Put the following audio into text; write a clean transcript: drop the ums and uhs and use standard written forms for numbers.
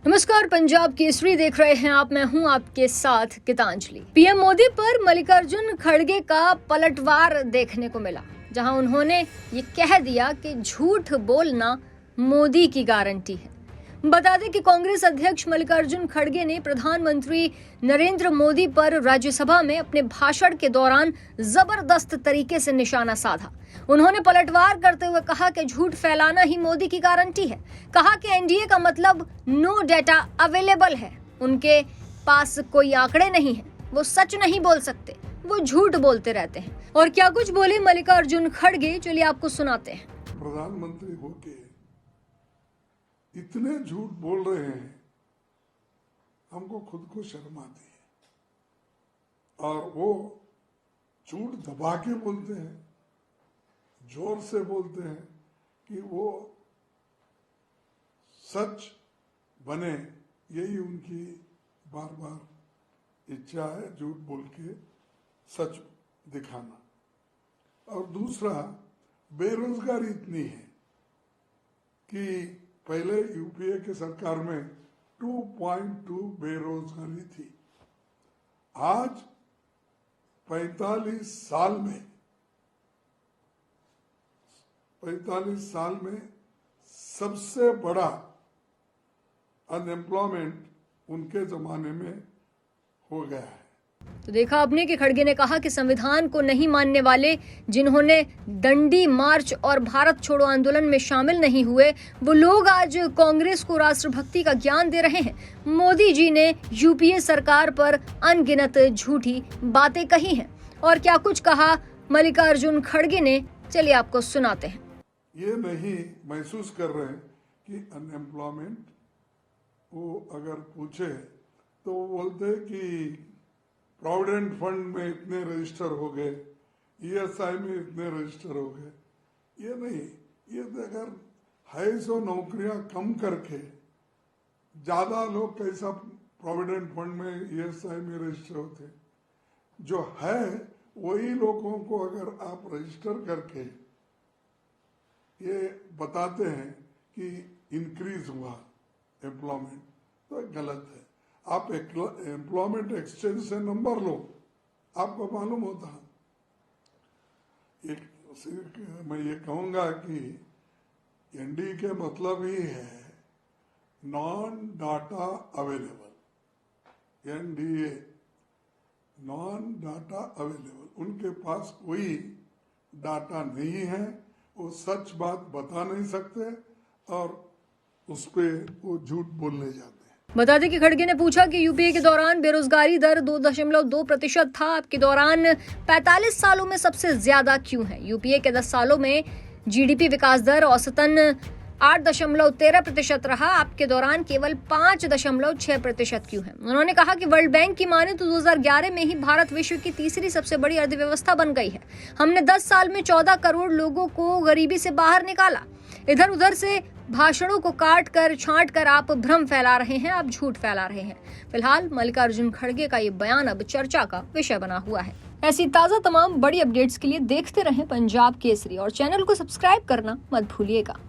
नमस्कार, पंजाब केसरी देख रहे हैं आप। मैं हूं आपके साथ गीतांजलि। पीएम मोदी पर मल्लिकार्जुन खड़गे का पलटवार देखने को मिला, जहां उन्होंने ये कह दिया कि झूठ बोलना मोदी की गारंटी है। बता दें कि कांग्रेस अध्यक्ष मल्लिकार्जुन खड़गे ने प्रधानमंत्री नरेंद्र मोदी पर राज्यसभा में अपने भाषण के दौरान जबरदस्त तरीके से निशाना साधा। उन्होंने पलटवार करते हुए कहा कि झूठ फैलाना ही मोदी की गारंटी है। कहा कि एनडीए का मतलब नो डेटा अवेलेबल है, उनके पास कोई आंकड़े नहीं है, वो सच नहीं बोल सकते, वो झूठ बोलते रहते हैं। और क्या कुछ बोले मल्लिकार्जुन खड़गे, चलिए आपको सुनाते हैं। प्रधानमंत्री होके इतने झूठ बोल रहे हैं, हमको खुद को शर्म आती है। और वो झूठ दबा के बोलते हैं, जोर से बोलते हैं कि वो सच बने, यही उनकी बार बार इच्छा है, झूठ बोल के सच दिखाना। और दूसरा, बेरोजगारी इतनी है कि पहले यूपीए के सरकार में 2.2 बेरोजगारी थी। आज 45 साल में सबसे बड़ा अनएम्प्लॉयमेंट उनके जमाने में हो गया है। तो देखा आपने कि खड़गे ने कहा कि संविधान को नहीं मानने वाले, जिन्होंने दंडी मार्च और भारत छोड़ो आंदोलन में शामिल नहीं हुए, वो लोग आज कांग्रेस को राष्ट्रभक्ति का ज्ञान दे रहे हैं। मोदी जी ने यूपीए सरकार पर अनगिनत झूठी बातें कही हैं। और क्या कुछ कहा मल्लिकार्जुन खड़गे ने, चलिए आपको सुनाते हैं। ये नहीं महसूस कर रहे हैं कि अनएम्प्लॉयमेंट, वो अगर पूछे तो वो बोलते कि प्रोविडेंट फंड में इतने रजिस्टर हो गए, ईएसआई में इतने रजिस्टर हो गए। ये नहीं, ये अगर है सो नौकरियां कम करके ज्यादा लोग कैसा प्रोविडेंट फंड में ईएसआई में रजिस्टर होते, जो है वही लोगों को अगर आप रजिस्टर करके ये बताते हैं कि इंक्रीज हुआ एम्प्लॉयमेंट, तो गलत है। आप एम्प्लॉयमेंट एक्सचेंज से नंबर लो, आपको मालूम होता है। मैं ये कहूंगा कि एनडी के मतलब ही है non data available. NDA non data available, उनके पास कोई डाटा नहीं है, वो सच बात बता नहीं सकते और उस पर वो झूठ बोलने जाते हैं। बता दें कि खड़गे ने पूछा कि यूपीए के दौरान बेरोजगारी दर 2.2% था, आपके दौरान 45 सालों में सबसे ज्यादा क्यों है। यूपीए के 10 सालों में जीडीपी विकास दर औसतन 8.13% रहा, आपके दौरान केवल 5.6% क्यों है। उन्होंने कहा कि वर्ल्ड बैंक की माने तो 2011 में ही भारत विश्व की तीसरी सबसे बड़ी अर्थव्यवस्था बन गई है। हमने 10 साल में 14 करोड़ लोगों को गरीबी से बाहर निकाला। इधर उधर से भाषणों को काट कर छांट कर आप भ्रम फैला रहे हैं, आप झूठ फैला रहे हैं। फिलहाल मल्लिकार्जुन खड़गे का ये बयान अब चर्चा का विषय बना हुआ है। ऐसी ताजा तमाम बड़ी अपडेट्स के लिए देखते रहें पंजाब केसरी और चैनल को सब्सक्राइब करना मत भूलिएगा।